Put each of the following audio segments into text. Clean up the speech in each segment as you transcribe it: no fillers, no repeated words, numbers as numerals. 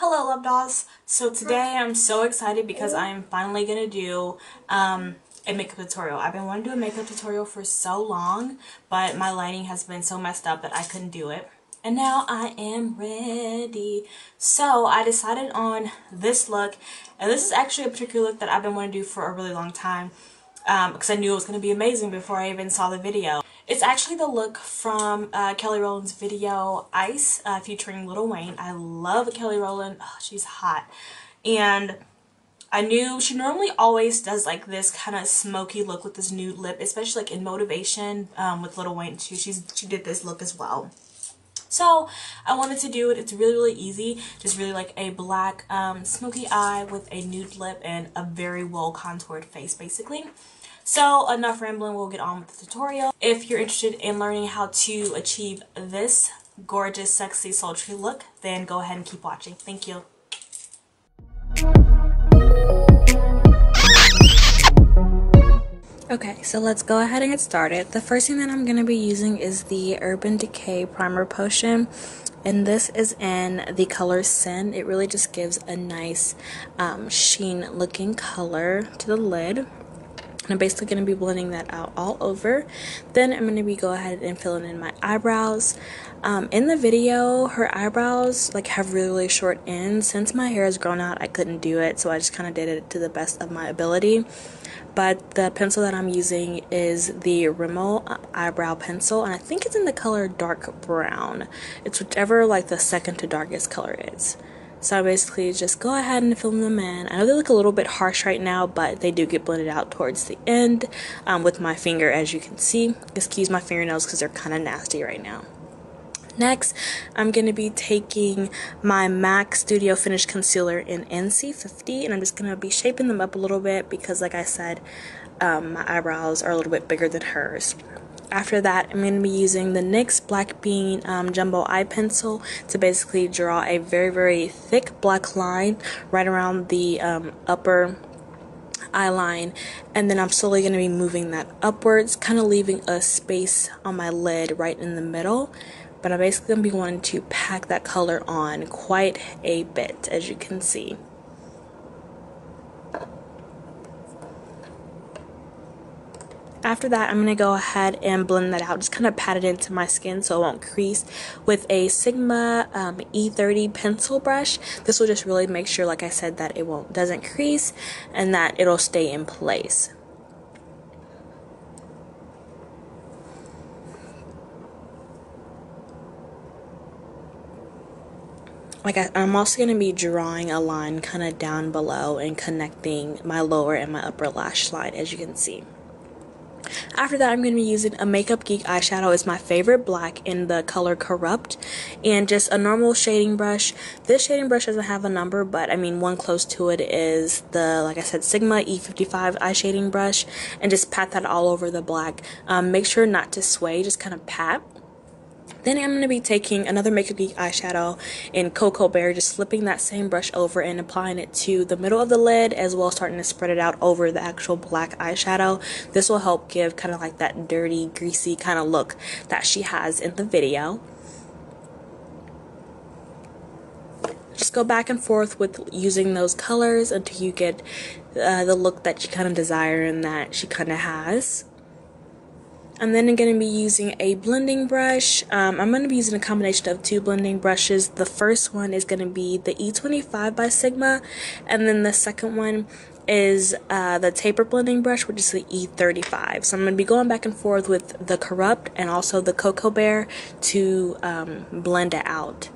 Hello, love dolls. So today I'm so excited because I'm finally gonna do a makeup tutorial. I've been wanting to do a makeup tutorial for so long, but my lighting has been so messed up that I couldn't do it. And now I am ready. So I decided on this look, and this is actually a particular look that I've been wanting to do for a really long time because I knew it was going to be amazing before I even saw the video. It's actually the look from Rowland's video Ice featuring Lil Wayne. I love Kelly Rowland. Oh, she's hot. And I knew she normally always does like this kind of smoky look with this nude lip, especially like in Motivation with Lil Wayne too. She did this look as well. So I wanted to do it. It's really easy. Just really like a black smoky eye with a nude lip and a very well contoured face basically. So enough rambling, we'll get on with the tutorial. If you're interested in learning how to achieve this gorgeous, sexy, sultry look, then go ahead and keep watching. Thank you. Okay, so let's go ahead and get started. The first thing that I'm going to be using is the Urban Decay Primer Potion. And this is in the color Sin. It really just gives a nice sheen looking color to the lid. I'm basically going to be blending that out all over. Then I'm going to be go ahead and filling in my eyebrows. In the video, her eyebrows like have really short ends. Since my hair has grown out, I couldn't do it, so I just kind of did it to the best of my ability. But the pencil that I'm using is the Rimmel eyebrow pencil, and I think it's in the color dark brown. It's whichever like the second to darkest color is. So I basically just go ahead and fill them in. I know they look a little bit harsh right now, but they do get blended out towards the end with my finger, as you can see. Excuse my fingernails because they're kind of nasty right now. Next, I'm going to be taking my MAC Studio Finish Concealer in NC50, and I'm just going to be shaping them up a little bit because, like I said, my eyebrows are a little bit bigger than hers. After that, I'm going to be using the NYX Black Bean Jumbo Eye Pencil to basically draw a very thick black line right around the upper eye line, and then I'm slowly going to be moving that upwards, kind of leaving a space on my lid right in the middle. But I'm basically going to be wanting to pack that color on quite a bit, as you can see. After that, I'm going to go ahead and blend that out, just kind of pat it into my skin so it won't crease with a Sigma E30 pencil brush. This will just really make sure, like I said, that it doesn't crease and that it'll stay in place. I'm also going to be drawing a line kind of down below and connecting my lower and my upper lash line, as you can see. After that, I'm going to be using a Makeup Geek eyeshadow. It's my favorite black in the color Corrupt, and just a normal shading brush. This shading brush doesn't have a number, but I mean one close to it is the, like I said, Sigma E55 eye shading brush, and just pat that all over the black. Make sure not to sway, just kind of pat. Then I'm going to be taking another Makeup Geek eyeshadow in Cocoa Bear, just flipping that same brush over and applying it to the middle of the lid, as well as starting to spread it out over the actual black eyeshadow. This will help give kind of like that dirty, greasy kind of look that she has in the video. Just go back and forth with using those colors until you get the look that you kind of desire and that she kind of has. And then I'm going to be using a blending brush. I'm going to be using a combination of two blending brushes. The first one is going to be the E25 by Sigma, and then the second one is the taper blending brush, which is the E35. So I'm going to be going back and forth with the Corrupt and also the Cocoa Bear to blend it out.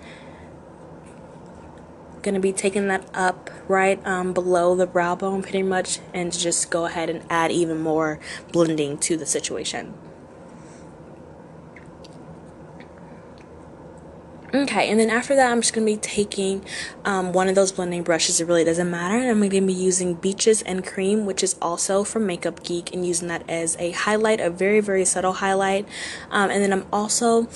Going to be taking that up right below the brow bone pretty much, and just go ahead and add even more blending to the situation. Okay, and then after that, I'm just going to be taking one of those blending brushes. It really doesn't matter. And I'm going to be using Beaches and Cream, which is also from Makeup Geek, and using that as a highlight, a very subtle highlight. And then I'm also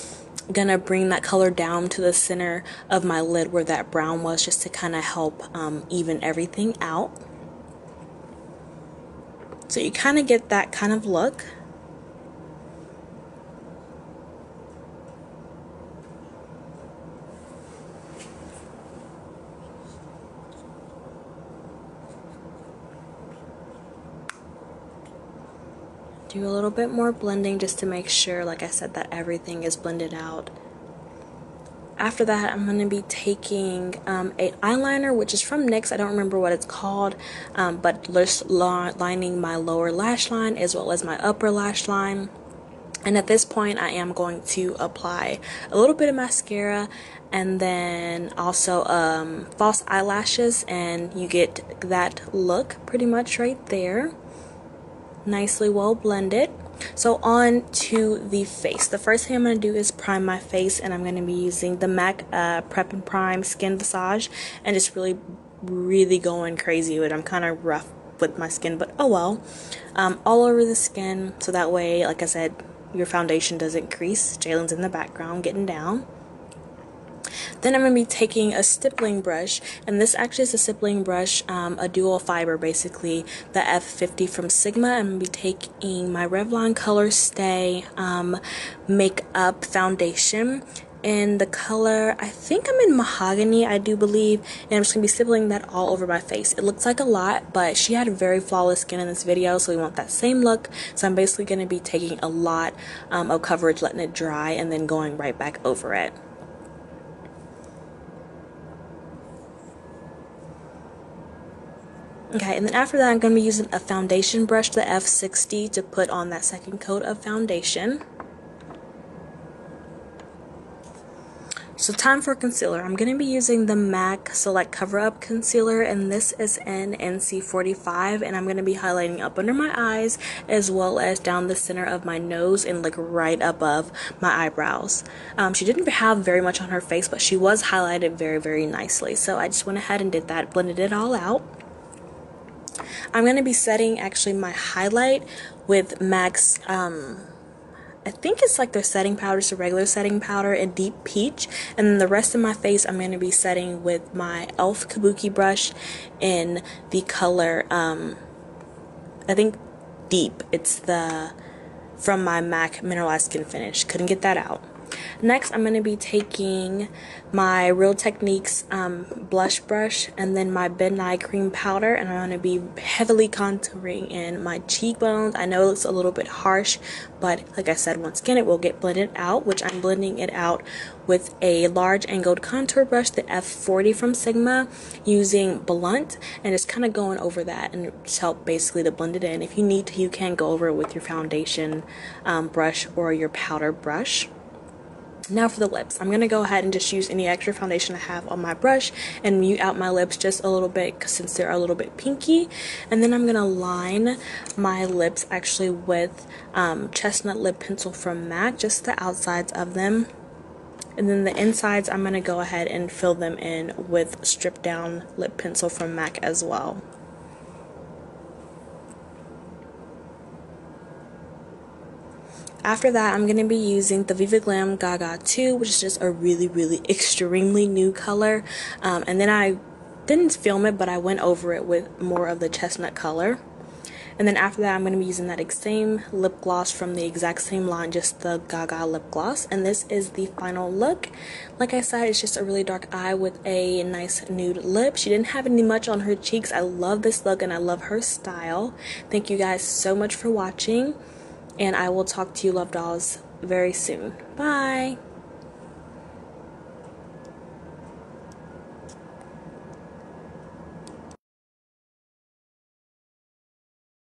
going to bring that color down to the center of my lid where that brown was, just to kind of help even everything out. So you kind of get that kind of look. do a little bit more blending just to make sure, like I said, that everything is blended out. After that, I'm going to be taking a eyeliner, which is from NYX. I don't remember what it's called, but just lining my lower lash line as well as my upper lash line. And at this point, I am going to apply a little bit of mascara and then also false eyelashes, and you get that look pretty much right there. Nicely well blended. So on to the face. The first thing I'm going to do is prime my face, and I'm going to be using the MAC Prep and Prime Skin Visage, and just really going crazy with it. I'm kind of rough with my skin, but oh well. All over the skin, so that way, like I said, your foundation doesn't crease. Jalen's in the background getting down. Then I'm going to be taking a stippling brush, and this actually is a stippling brush, a dual fiber, basically, the F50 from Sigma. I'm going to be taking my Revlon Color Stay Makeup Foundation in the color, I think I'm in Mahogany, I do believe, and I'm just going to be stippling that all over my face. It looks like a lot, but she had very flawless skin in this video, so we want that same look. So I'm basically going to be taking a lot of coverage, letting it dry, and then going right back over it. Okay, and then after that, I'm going to be using a foundation brush, the F60, to put on that second coat of foundation. So time for concealer. I'm going to be using the MAC Select Cover Up Concealer, and this is in NC45, and I'm going to be highlighting up under my eyes as well as down the center of my nose and like right above my eyebrows. She didn't have very much on her face, but she was highlighted very nicely. So I just went ahead and did that, blended it all out. I'm going to be setting actually my highlight with MAC's, I think it's like their setting powder, so regular setting powder in Deep Peach. And then the rest of my face I'm going to be setting with my e.l.f. Kabuki brush in the color, I think Deep. It's the from my MAC Mineralized Skin Finish. Couldn't get that out. Next, I'm going to be taking my Real Techniques blush brush and then my Ben Nye cream powder, and I'm going to be heavily contouring in my cheekbones. I know it looks a little bit harsh, but like I said, once again, it will get blended out, which I'm blending it out with a large angled contour brush, the F40 from Sigma, using Blunt, and just kind of going over that and just help basically to blend it in. If you need to, you can go over it with your foundation brush or your powder brush. Now for the lips, I'm going to go ahead and just use any extra foundation I have on my brush and mute out my lips just a little bit since they're a little bit pinky. And then I'm going to line my lips actually with Chestnut Lip Pencil from MAC, just the outsides of them. And then the insides, I'm going to go ahead and fill them in with Stripped Down Lip Pencil from MAC as well. After that, I'm going to be using the Viva Glam Gaga 2, which is just a really extremely new color. And then I didn't film it, but I went over it with more of the chestnut color. And then after that, I'm going to be using that same lip gloss from the exact same line, just the Gaga lip gloss. And this is the final look. Like I said, it's just a really dark eye with a nice nude lip. She didn't have any much on her cheeks. I love this look and I love her style. Thank you guys so much for watching. And I will talk to you, love dolls, very soon. Bye!